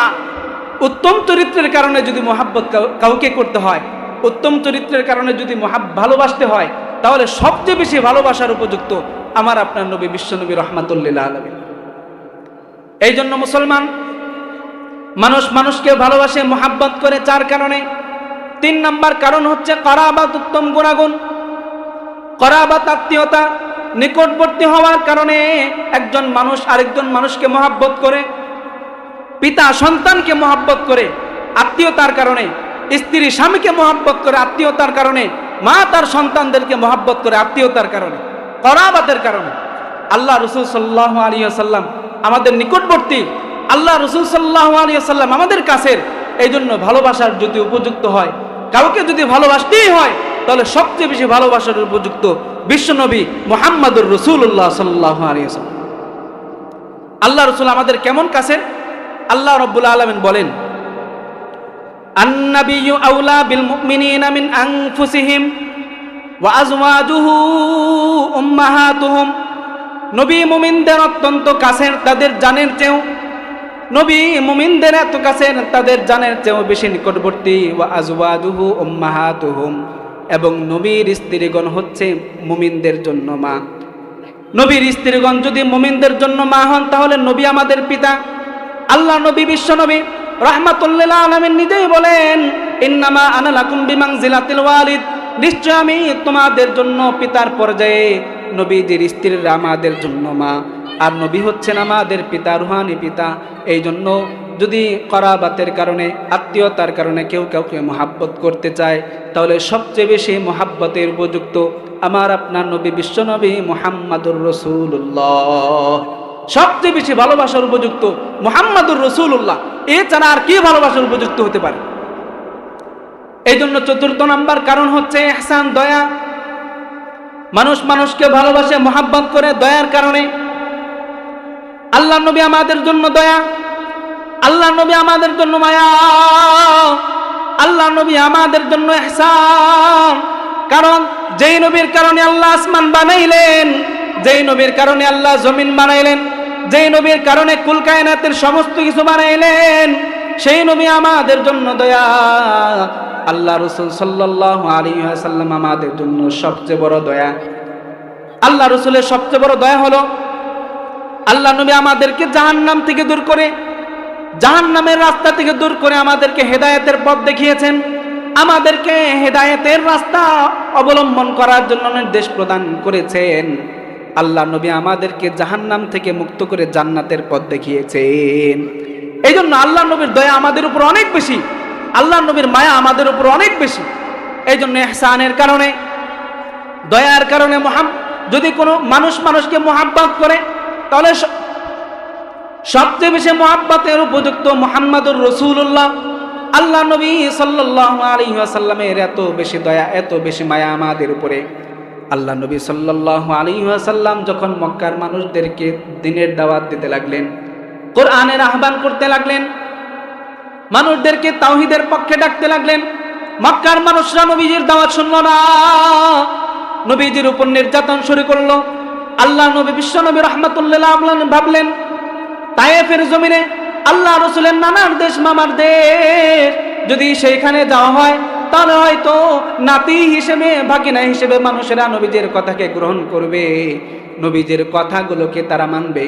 উত্তম চরিত্রের কারণে যদি মোহাব্বত কাউকে করতে হয়, উত্তম চরিত্রের কারণে যদি ভালোবাসতে হয়, তাহলে সবচেয়ে বেশি ভালোবাসার উপযুক্ত আমার আপনার নবী, বিশ্বনবী রাহমাতুল্লিল আলামিন। এই জন্য মুসলমান মানুষ মানুষকে ভালোবাসে, মোহাব্বত করে চার কারণে। 3 নম্বর কারণ হচ্ছে করাবাত, উত্তম গুণাগুণ। করাবাত আত্মীয়তা, নিকটবর্তী হওয়ার কারণে একজন মানুষ আরেকজন মানুষকে মোহাব্বত করে। পিতা সন্তানকে মোহাব্বত করে আত্মীয়তার কারণে, স্ত্রী স্বামীকে মোহাব্বত করে আত্মীয়তার কারণে, মা তার সন্তানদেরকে মোহাব্বত করে আত্মীয়তার কারণে, করাবাতের কারণে। আল্লাহ রসুল সাল্লাল্লাহু আলাইহি ওয়াসাল্লাম আমাদের নিকটবর্তী, আল্লাহ রসুল সাল্লাল্লাহু আলাইহি ওয়াসাল্লাম আমাদের কাছের। এই জন্য ভালোবাসার যদি উপযুক্ত হয়, কাউকে যদি ভালোবাসতেই হয়, তাহলে সবচেয়ে বেশি ভালোবাসার উপযুক্ত বিশ্বনবী মুহাম্মদুর রাসূলুল্লাহ সাল্লাল্লাহু আলাইহি ওয়াসাল্লাম। আল্লাহ রসুল আমাদের কেমন কাছের? আল্লাহ রাব্বুল আলামিন বলেন, আন-নাবিয়্যু আওলা বিল মুমিনিনা মিন আনফুসিহিম ওয়া আজওয়াজুহু উম্মাহাতুহুম। নবী মুমিনদের অত্যন্ত কাছের, তাদের জানের চেয়েও। নবী মুমিনদের এত কাছের, তাদের জানের চেয়েও বেশি নিকটবর্তী। ওয়া আজওয়াজুহু উম্মাহাতুহুম, এবং নবীর স্ত্রীগণ হচ্ছে মুমিনদের জন্য মা। নবীর স্ত্রীগণ যদি মুমিনদের জন্য মা হন, তাহলে নবী আমাদের পিতা। আল্লাহ নবী বিশ্বনবী রাহমাতুল্লিল আলামিন নিজেই বলেন, ইন্নামা আনা লাকুম বিমানজিলাতিল ওয়ালিদ, নিশ্চয় আমি তোমাদের জন্য পিতার পর্যায়ে। নবীজির স্ত্রীরা আমাদের জন্য মা, আর নবী হচ্ছেন আমাদের পিতা, রুহানি পিতা। এই জন্য যদি করাবাতের কারণে, আত্মীয়তার কারণে কেউ কাউকে মোহাব্বত করতে চায়, তাহলে সবচেয়ে বেশি মোহাব্বতের উপযুক্ত আমার আপনার নবী বিশ্বনবী মুহাম্মাদুর রাসূলুল্লাহ। সবচেয়ে বেশি ভালোবাসার উপযুক্ত মুহাম্মাদুর রাসূলুল্লাহ। এছাড়া আর কি ভালোবাসার উপযুক্ত হতে পারে? এই জন্য 4th নাম্বার কারণ হচ্ছে ইহসান, দয়া। মানুষ মানুষকে ভালোবাসে, মোহাব্বত করে দয়ার কারণে। আল্লাহ নবী আমাদের জন্য দয়া, আল্লাহ নবী আমাদের জন্য মায়া, আল্লাহ নবী আমাদের জন্য ইহসান। কারণ যেই নবীর কারণে আল্লাহ আসমান বানাইলেন, যেই নবীর কারণে আল্লাহ জমিন বানাইলেন, যেই নবীর কারণে কুল কায়নাতের সমস্ত কিছু বানাইলেন, সেই নবী আমাদের জন্য দয়া। আল্লাহ রাসূল সাল্লাল্লাহু আলাইহি ওয়াসাল্লাম আমাদের জন্য সবচেয়ে বড় দয়া। আল্লাহ রাসূলের সবচেয়ে বড় দয়া হলো আল্লাহ নবী আমাদেরকে জাহান্নাম থেকে দূর করে, জাহান্নামের রাস্তা থেকে দূর করে আমাদেরকে হেদায়েতের পথ দেখিয়েছেন। আমাদেরকে হেদায়েতের রাস্তা অবলম্বন করার জন্য নির্দেশ প্রদান করেছেন। আল্লাহ নবী আমাদেরকে জাহান্নাম থেকে মুক্ত করে জান্নাতের পথ দেখিয়েছেন। এই জন্য আল্লাহ নবীর দয়া আমাদের উপর অনেক বেশি, আল্লাহ নবীর মায়া আমাদের উপর অনেক বেশি। এই জন্য ইহসানের কারণে, দয়ার কারণে যদি কোনো মানুষ মানুষকে মোহাব্বত করে, তাহলে সবচেয়ে বেশি মোহাব্বতের উপযুক্ত মুহাম্মাদুর রাসূলুল্লাহ। আল্লাহ নবী সাল্লাল্লাহু আলাইহি ওয়াসাল্লামের এত বেশি দয়া, এত বেশি মায়া আমাদের উপরে। আল্লাহ নবী সাল্লাল্লাহু আলাইহি ওয়াসাল্লাম যখন মক্কার মানুষদেরকে দ্বীনের দাওয়াত দিতে লাগলেন, কোরআনের আহ্বান করতে লাগলেন, মানুষদেরকে তাওহীদের পক্ষে ডাকতে লাগলেন, মক্কার মানুষরা নবীজির দাওয়াত শুনল না, নবীজির উপর নির্যাতন শুরু করলো। আল্লাহ নবী বিশ্বনবী রাহমাতুল্লিল আলামিন ভাবলেন, তায়েফের জমিনে আল্লাহ রাসূলের নানার দেশ, মামার দেশ, যদি সেইখানে যাওয়া হয়, তাহলে হয়তো নাতি হিসেবে, ভাগিনা হিসেবে মানুষেরা নবীজির কথাকে গ্রহণ করবে, নবীজির কথাগুলোকে তারা মানবে।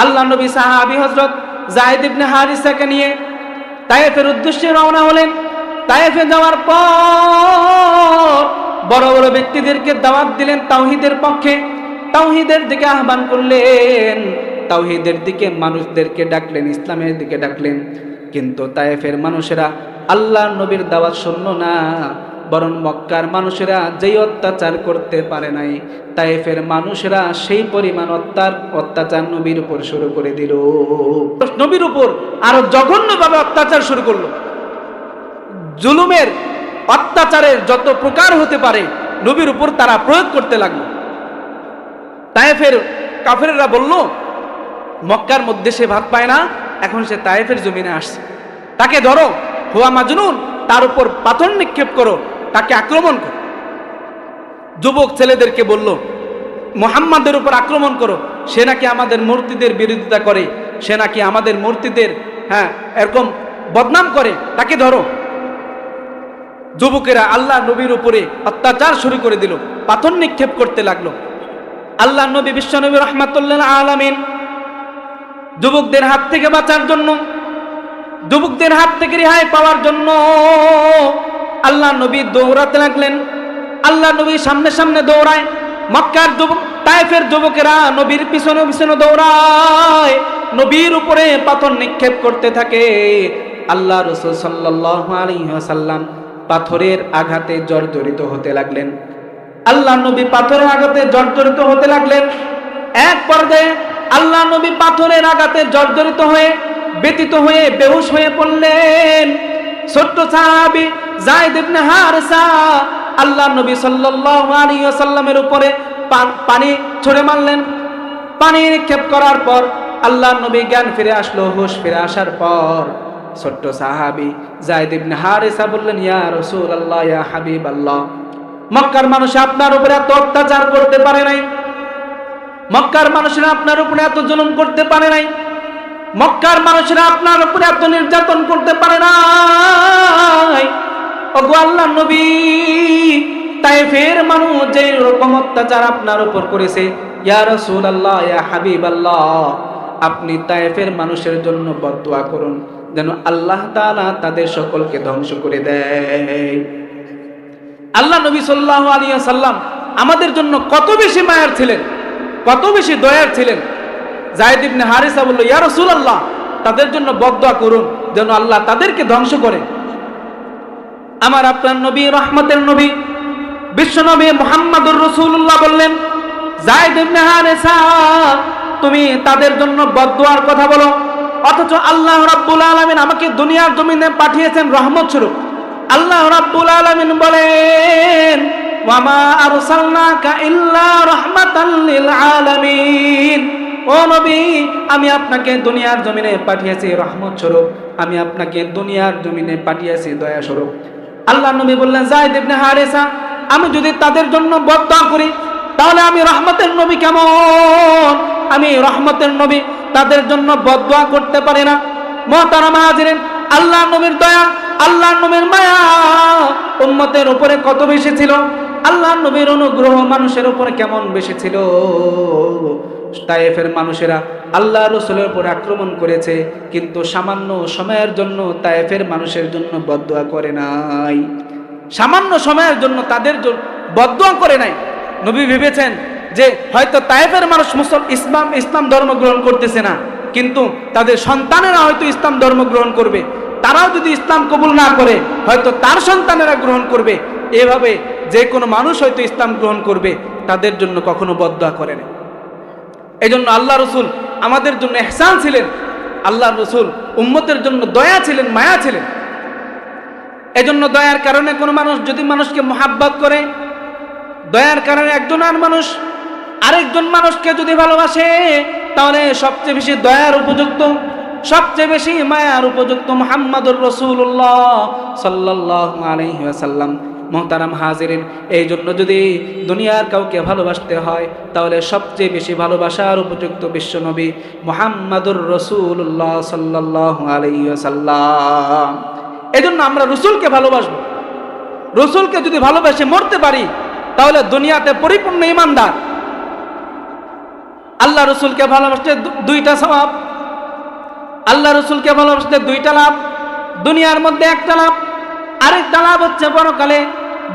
আল্লাহ নবী সাহাবী হযরত যায়েদ ইবনে হারিসাকে নিয়ে তায়েফের উদ্দেশ্যে রওনা হলেন। তায়েফে যাওয়ার পর বড় বড় ব্যক্তিদেরকে দাওয়াত দিলেন তাওহীদের পক্ষে, তাওহীদের দিকে আহ্বান করলেন, তাওহীদের দিকে মানুষদেরকে ডাকলেন, ইসলামের দিকে ডাকলেন। কিন্তু তায়েফের মানুষেরা আল্লাহর নবীর দাওয়াত শুনল না, বরং মক্কার মানুষেরা যেই অত্যাচার করতে পারে নাই, তায়েফের মানুষেরা সেই পরিমাণ অত্যাচার নবীর উপর শুরু করে দিল। নবীর উপর আরো জঘন্যভাবে অত্যাচার শুরু করলো। জুলুমের অত্যাচারের যত প্রকার হতে পারে নবীর উপর তারা প্রয়োগ করতে লাগলো। তায়েফের কাফেররা বলল, মক্কার মধ্যে সে ভাত পায় না, এখন সে তায়েফের জমিনে আসছে, তাকে ধরো, হুয়া মাজনুন, তার উপর পাথর নিক্ষেপ করো, তাকে আক্রমণ করো। যুবক ছেলেদেরকে বলল, মুহাম্মাদের উপর আক্রমণ করো, সে নাকি আমাদের মূর্তিদের বিরোধিতা করে, সে নাকি আমাদের মূর্তিদের এরকম বদনাম করে, তাকে ধরো। যুবকেরা আল্লাহ নবীর উপরে অত্যাচার শুরু করে দিল, পাথর নিক্ষেপ করতে লাগলো। আল্লাহ নবী বিশ্বনবী রাহমাতুল্লিল আলামিন যুবকদের হাত থেকে বাঁচার জন্য, যুবকদের হাত থেকে রেহাই পাওয়ার জন্য আল্লাহ নবী দৌড়াতে লাগলেন। আল্লাহ নবী সামনে সামনে দৌড়ায়, মক্কার তায়েফের যুবকেরা নবীর পিছনে পিছনে দৌড়ায়, নবীর উপরে পাথর নিক্ষেপ করতে থাকে। আল্লাহ রাসূল সাল্লাল্লাহু আলাইহি ওয়াসাল্লাম পাথরের আঘাতে জর্জরিত হতে লাগলেন। আল্লাহ নবী পাথরের আঘাতে জর্জরিত হতে লাগলেন। এক পর্যায়ে আল্লাহ নবী পাথরের আঘাতে জর্জরিত হয়ে, ব্যথিত হয়ে, বেহুশ হয়ে পড়লেন। ছোট্ট সাহাবী যায়েদ ইবনে হারিসা আল্লাহ নবী সাল্লাল্লাহু আলাইহি ওয়াসাল্লামের উপরে পানি ছুঁড়ে মারলেন। পানি নিক্ষেপ করার পর আল্লাহ নবী জ্ঞান ফিরে আসলো। হুঁশ ফিরে আসার পর ছোট্ট সাহাবী যায়েদ ইবনে হারিসা বললেন, ইয়া রাসূলুল্লাহ, ইয়া হাবিবাল্লাহ, মক্কার মানুষ আপনার উপরে এত অত্যাচার করতে পারে নাই, মক্কার মানুষেরা আপনার উপরে এত জুলুম করতে পারে নাই, মক্কার মানুষেরা আপনার উপরে এত নির্যাতন করতে পারে নাই। ওগো আল্লাহর নবী, তায়েফের মানুষ যে রকম অত্যাচার আপনার উপর করেছে, ইয়া রাসূলুল্লাহ, ইয়া হাবিবাল্লাহ, আপনি তায়েফের মানুষের জন্য বদদুয়া করুন, যেন আল্লাহ তাআলা তাদের সকলকে ধ্বংস করে দেয়। আল্লাহ নবী সাল্লাল্লাহু আলাইহি ওয়াসাল্লাম আমাদের জন্য কত বেশি মায়ার ছিলেন, কত বেশি দয়ার ছিলেন। যায়েদ ইবনে হারিসা বলল, ইয়া রাসূলুল্লাহ, তাদের জন্য বদদুয়া করুন যেন আল্লাহ তাদেরকে ধ্বংস করে। আমার আপনার নবী, রহমতের নবী, বিশ্ব নবী মুহাম্মদুর রাসূলুল্লাহ বললেন, যায়েদ ইবনে হারিসা, তুমি তাদের জন্য বদদুয়ার কথা বলো, অথচ আল্লাহ রাব্বুল আলামিন আমাকে দুনিয়ার জমিনে পাঠিয়েছেন রহমত স্বরূপ। আল্লাহ রাব্বুল আলামিন বলেন, ওয়ামা আরসালনাকা ইল্লা রাহমাতাল লিল আলামিন, ও নবী, আমি আপনাকে দুনিয়ার জমিনে পাঠিয়েছি রহমত স্বরূপ, আমি আপনাকে দুনিয়ার জমিনে পাঠিয়েছি দয়া স্বরূপ। আল্লাহ নবী বললেন, যায়েদ ইবনে হারিসা, আমি যদি তাদের জন্য বদদুয়া করি তাহলে আমি রহমতের নবী কেমন? আমি রহমতের নবী তাদের জন্য বদদুয়া করতে পারি না। মুহতারাম হাজিরিন, আল্লাহ নবীর দয়া, আল্লাহ নবীর মায়া উম্মতের উপরে কত বেশি ছিল, আল্লাহ নবীর অনুগ্রহ মানুষের উপরে কেমন বেশি ছিল। তায়েফের মানুষেরা আল্লাহ রাসূলের উপর আক্রমণ করেছে, কিন্তু সামান্য সময়ের জন্য তায়েফের মানুষের জন্য বদদুয়া করে নাই, সামান্য সময়ের জন্য তাদের জন্য বদদুয়া করে নাই। নবী ভেবেছেন যে হয়তো তায়েফের মানুষ ইসলাম ধর্ম গ্রহণ করতেছে না, কিন্তু তাদের সন্তানেরা হয়তো ইসলাম ধর্ম গ্রহণ করবে, তারাও যদি ইসলাম কবুল না করে হয়তো তার সন্তানেরা গ্রহণ করবে, এভাবে যে কোনো মানুষ হয়তো ইসলাম গ্রহণ করবে, তাদের জন্য কখনো বদদুয়া করে না। এই জন্য আল্লাহ রসুল আমাদের জন্য ইহসান ছিলেন, আল্লাহ রসুল উম্মতের জন্য দয়া ছিলেন, মায়া ছিলেন। এই জন্য দয়ার কারণে কোনো মানুষ যদি মানুষকে মোহাব্বত করে, দয়ার কারণে একজন আর মানুষ আরেকজন মানুষকে যদি ভালোবাসে, তাহলে সবচেয়ে বেশি দয়ার উপযুক্ত, সবচেয়ে বেশি মায়ার উপযুক্ত মুহাম্মদুর রাসূলুল্লাহ সাল্লাল্লাহু আলাইহি ওয়াসাল্লাম। মুহতারাম হাজিরিন, এই জন্য যদি দুনিয়ার কাউকে ভালোবাসতে হয় তাহলে সবচেয়ে বেশি ভালোবাসার উপযুক্ত বিশ্বনবী মুহাম্মদুর রাসূলুল্লাহ সাল্লাল্লাহু আলাইহি ওয়াসাল্লাম। এই জন্য আমরা রসুলকে ভালোবাসবো। রসুলকে যদি ভালোবাসে মরতে পারি তাহলে দুনিয়াতে পরিপূর্ণ ঈমানদার। আল্লাহ রসুলকে ভালোবাসতে দুইটা সওয়াব, আল্লাহ রসুলকে ভালোবাসতে দুইটা লাভ, দুনিয়ার মধ্যে একটা লাভ, আরেকটা লাভ হচ্ছে পরকালে।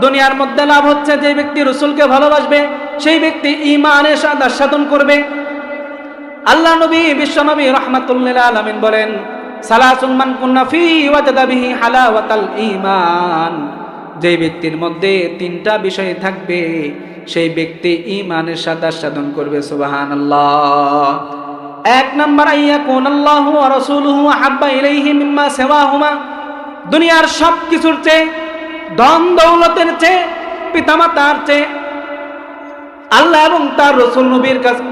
দুনিয়ার মধ্যে লাভ হচ্ছে যে ব্যক্তি রসুলকে ভালোবাসবে সেই ব্যক্তি ঈমানের সাথে সাধন করবে। আল্লাহ নবী বিশ্বনবী রাহমাতুল্লিল আলামিন বলেন, সালাসুন মান কুন্না ফি ওয়াজাদা বিহি হালাওয়াতাল ঈমান। যে ব্যক্তির মধ্যে তিনটা বিষয় থাকবে সেই ব্যক্তি ঈমানের সাথে সাধন করবে। সুবহানাল্লাহ। এক নাম্বার, আইয়াকুনাল্লাহু ওয়া রাসূলুহু আহাব্বা ইলাইহি মিম্মা সিওয়াহুমা। দুনিয়ার সব কিছুর চেয়ে, ধন দৌলতের চেয়ে, পিতামাতার চেয়ে আল্লাহ এবং তার রাসূল নবীর কাছে,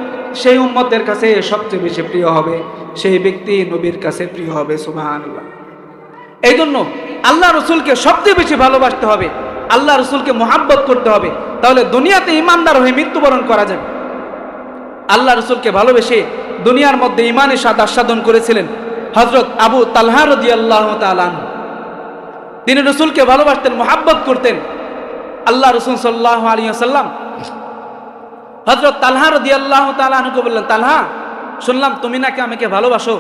সেই উম্মতের কাছে সবচেয়ে বেশি প্রিয় হবে, সেই ব্যক্তি নবীর কাছে প্রিয় হবে। সুবহানাল্লাহ। এই জন্য আল্লাহ রসুলকে সবচেয়ে বেশি ভালোবাসতে হবে, আল্লাহ রসুলকে মোহাব্বত করতে হবে, তাহলে দুনিয়াতে ইমানদার হয়ে মৃত্যুবরণ করা যাবে। আল্লাহ রসুলকে ভালোবেসে দুনিয়ার মধ্যে ইমানের স্বাদ আস্বাদন করেছিলেন হযরত আবু তালহা রাদিয়াল্লাহু তাআলা আনহু। তিনি রসুলকে ভালোবাসতেন, মোহাব্বত করতেন। আল্লাহ রসুল সাল্লাল্লাহু আলাইহি ওয়াসাল্লাম হযরত তালহা রাদিয়াল্লাহু তাআলা আনহুকে বললেন, তালহা, শুনলাম তুমি নাকি আমাকে ভালোবাসো,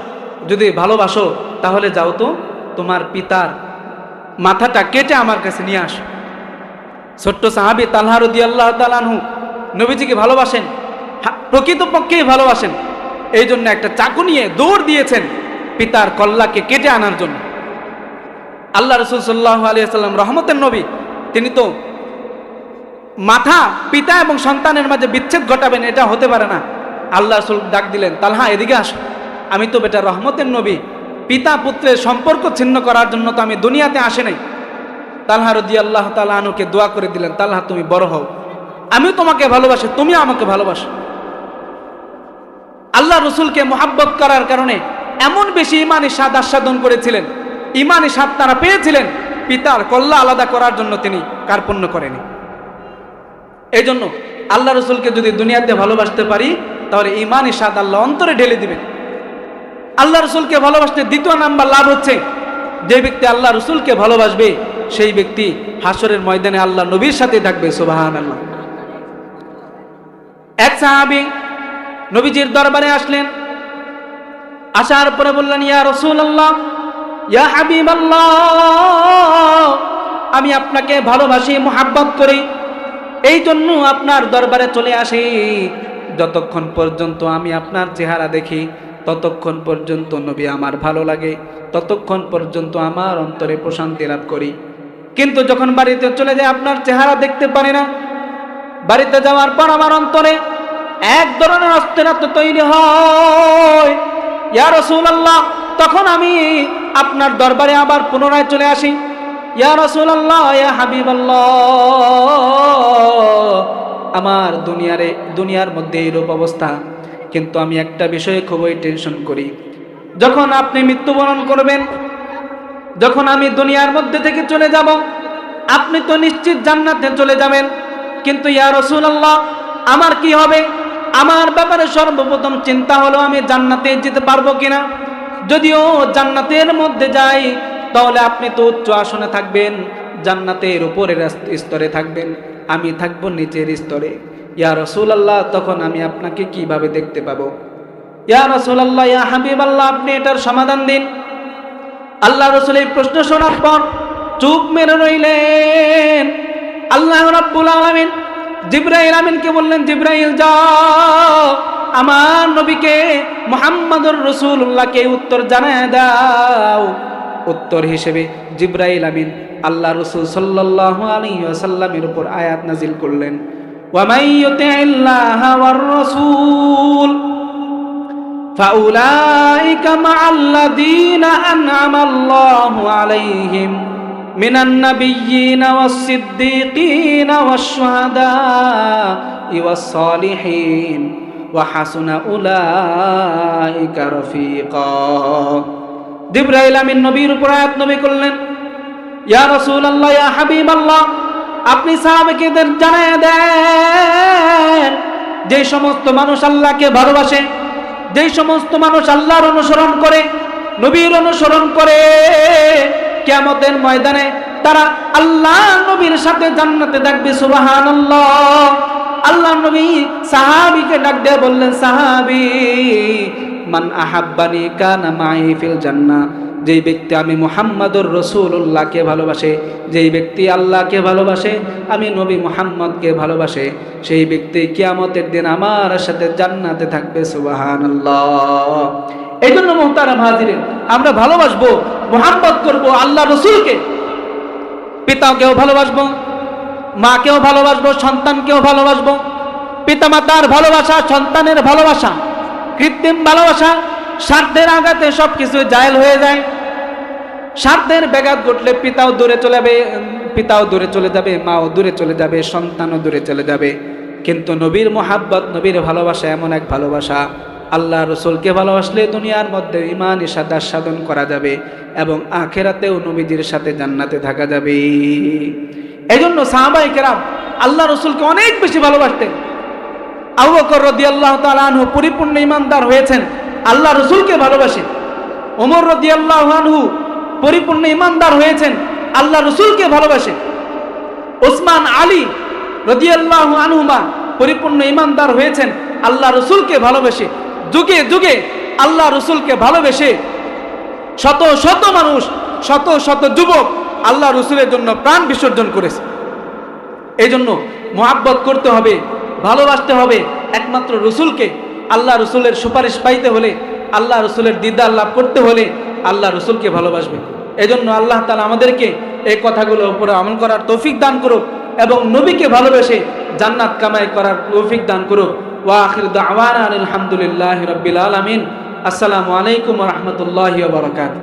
যদি ভালোবাসো তাহলে যাও তো তোমার পিতার মাথাটা কেটে আমার কাছে নিয়ে আসো। ছোট্ট সাহাবী তালহা রাদিয়াল্লাহু তাআলা আনহু নবীজিকে ভালোবাসেন, প্রকৃতপক্ষেই ভালোবাসেন, এই জন্য একটা চাকু নিয়ে দৌড় দিয়েছেন পিতার কল্লাকে কেটে আনার জন্য। আল্লাহ রাসূল সাল্লাল্লাহু আলাইহি ওয়াসাল্লাম রহমতের নবী, তিনি তো মাথা পিতা এবং সন্তানের মাঝে বিচ্ছেদ ঘটাবেন, এটা হতে পারে না। আল্লাহ রাসূল ডাক দিলেন, তালহা এদিকে আসো, আমি তো বেটা রহমতের নবী, পিতা পুত্রের সম্পর্ক ছিন্ন করার জন্য তো আমি দুনিয়াতে আসি নাই। তালহা রাদিয়াল্লাহু তাআলা আনহুকে দোয়া করে দিলেন, তালহা তুমি বড় হও, আমি তোমাকে ভালোবাসি, তুমিও আমাকে ভালোবাসো। আল্লাহ রসুলকে মোহাব্বত করার কারণে এমন বেশি ইমানি স্বাদ আস্বাদন করেছিলেন, ইমানি স্বাদ তারা পেয়েছিলেন, পিতার কল্লা আলাদা করার জন্য তিনি কার্পণ্য করেনি। এই জন্য আল্লাহ রসুলকে যদি দুনিয়াতে ভালোবাসতে পারি তাহলে ইমানি স্বাদ আল্লাহ অন্তরে ঢেলে দিবেন। আল্লাহ রসুলকে ভালোবাসতে দ্বিতীয় নাম্বার লাভ হচ্ছে, যে ব্যক্তি আল্লাহ রসুলকে ভালোবাসবে সেই ব্যক্তি হাসরের ময়দানে আল্লাহ নবীর সাথে থাকবে। সুবহানাল্লাহ। এক সাহাবী নবীজির দরবারে আসলেন, আসার পরে বললেন, ইয়া রাসূলুল্লাহ, ইয়া হাবিবাল্লাহ, আমি আপনাকে ভালোবাসি, মোহাব্বত করি, এই জন্য আপনার দরবারে চলে আসি। যতক্ষণ পর্যন্ত আমি আপনার চেহারা দেখি ততক্ষণ পর্যন্ত নবী আমার ভালো লাগে, ততক্ষণ পর্যন্ত আমার অন্তরে প্রশান্তি লাভ করি। কিন্তু যখন বাড়িতে চলে যায় আপনার চেহারা দেখতে পারি না। বাড়িতে যাওয়ার পর আমার অন্তরে এক ধরনের অস্থিরতা তৈরি হয়। ইয়া রাসূলুল্লাহ, তখন আমি আপনার দরবারে আবার পুনরায় চলে আসি। ইয়া রাসূলুল্লাহ, ইয়া হাবিবাল্লাহ, আমার দুনিয়ার মধ্যে এইরূপ অবস্থা, কিন্তু আমি একটা বিষয়ে খুবই টেনশন করি। যখন আপনি মৃত্যুবরণ করবেন, যখন আমি দুনিয়ার মধ্যে থেকে চলে যাব, আপনি তো নিশ্চিত জান্নাতে চলে যাবেন, কিন্তু ইয়া রাসূলুল্লাহ, আমার কি হবে? আমার ব্যাপারে সর্বপ্রথম চিন্তা হলো আমি জান্নাতে যেতে পারবো কিনা। যদিও জান্নাতের মধ্যে যাই তাহলে আপনি তো উচ্চ আসনে থাকবেন, জান্নাতের উপরের স্তরে থাকবেন, আমি থাকবো নিচের স্তরে। ইয়া রাসূলুল্লাহ, তখন আমি আপনাকে কিভাবে দেখতে পাবো? ইয়া রাসূলুল্লাহ, ইয়া হাবিবাল্লাহ, আপনি এটার সমাধান দিন। আল্লাহ রাসূল এই প্রশ্ন শোনার পর চুপ মেরে রইলেন। আল্লাহ রাব্বুল আলামিন জিবরাইল আমিনকে বললেন, জিবরাইল যাও আমার নবীকে মুহাম্মদুর রাসূলুল্লাহকে উত্তর জানায় দাও। উত্তর হিসেবে জিবরাইল আমিন আল্লাহ রাসূল সাল্লাল্লাহু আলাইহি ওয়াসাল্লামের উপর আয়াত নাজিল করলেন, ওয়া মান ইউতিইল্লাহা ওয়ার রাসূল ফাউলাইকা মা'আল্লাযীনা আন'আমাল্লাহু আলাইহিম মিনান নাবিয়্যিনা ওয়াস-সিদ্দীকিনা ওয়াশ-শুহাদা'i ওয়াস-সালিহিন ওয়া হাসুনা উলাইকা রাফীকা। জিবরাইল আমিন নবীর উপর আয়াত নবী করলেন, ইয়া রাসূলুল্লাহ, ইয়া হাবিবাল্লাহ, আপনি সাহাবাদের জানায় দেন যে সমস্ত মানুষ আল্লাহকে ভালোবাসে, যে সমস্ত মানুষ আল্লাহর অনুসরণ করে, নবীর অনুসরণ করে, কিয়ামতের ময়দানে তারা আল্লাহ নবীর সাথে জান্নাতে থাকবে। সুবহানাল্লাহ। আল্লাহ নবী সাহাবীকে ডাক দিয়ে বললেন, সাহাবী, মান আহাব্বানি কানা মাই ফিল জান্নাহ, যেই ব্যক্তি আমি মুহাম্মাদুর রাসূলুল্লাহকে ভালোবাসে, যেই ব্যক্তি আল্লাহকে ভালোবাসে, আমি নবী মুহাম্মদকে ভালোবাসে, সেই ব্যক্তি কিয়ামতের দিন আমার সাথে জান্নাতে থাকবে। সুবহানাল্লাহ। এই জন্য মুহতারাম হাজিরিন, আমরা ভালোবাসবো, মুহাব্বত করব আল্লাহ রসুলকে। পিতাকেও ভালোবাসবো, মাকেও ভালোবাসবো, সন্তানকেও ভালোবাসবো। পিতামাতার ভালোবাসা, সন্তানের ভালোবাসা, কৃত্রিম ভালোবাসা, স্বার্থের আঘাতে সবকিছু জায়েল হয়ে যায়। স্বার্থের ব্যাঘাত ঘটলে পিতাও দূরে চলে যাবে, মাও দূরে চলে যাবে, সন্তানও দূরে চলে যাবে। কিন্তু নবীর মোহাব্বত, নবীর ভালোবাসা এমন এক ভালোবাসা, আল্লাহ রসুলকে ভালোবাসলে দুনিয়ার মধ্যে ঈমান ইসাদাত সাধন করা যাবে এবং আখিরাতেও নবীজির সাথে জান্নাতে থাকা যাবে। এজন্য সাহাবায়ে কেরাম আল্লাহ রসুলকে অনেক বেশি ভালোবাসতেন। আবু বকর রাদিয়াল্লাহু তাআলা আনহু পরিপূর্ণ ঈমানদার হয়েছেন আল্লাহ রসুলকে ভালোবাসে। ওমর রাদিয়াল্লাহু আনহু পরিপূর্ণ ঈমানদার হয়েছেন আল্লাহ রসুলকে ভালোবাসে। ওসমান আলী রাদিয়াল্লাহু আনহুমা পরিপূর্ণ ঈমানদার হয়েছেন আল্লাহ রসুলকে ভালোবেসে। যুগে যুগে আল্লাহ রসুলকে ভালোবেসে শত শত মানুষ, শত শত যুবক আল্লাহ রসুলের জন্য প্রাণ বিসর্জন করেছে। এই জন্য মুহাব্বত করতে হবে, ভালোবাসতে হবে একমাত্র রসুলকে। আল্লাহ রসুলের সুপারিশ পাইতে হলে, আল্লাহ রসুলের দিদার লাভ করতে হলে আল্লাহ রসুলকে ভালোবাসবে। এজন্য আল্লাহ তাআলা আমাদেরকে এই কথাগুলোর উপরে আমল করার তৌফিক দান করুক এবং নবীকে ভালোবেসে জান্নাত কামাই করার তৌফিক দান করুক। ওয়া আখির দাওয়ানা আলহামদুলিল্লাহি রাব্বিল আলামিন। আসসালামু আলাইকুম ওয়া রাহমাতুল্লাহি ওয়া বারাকাতুহু।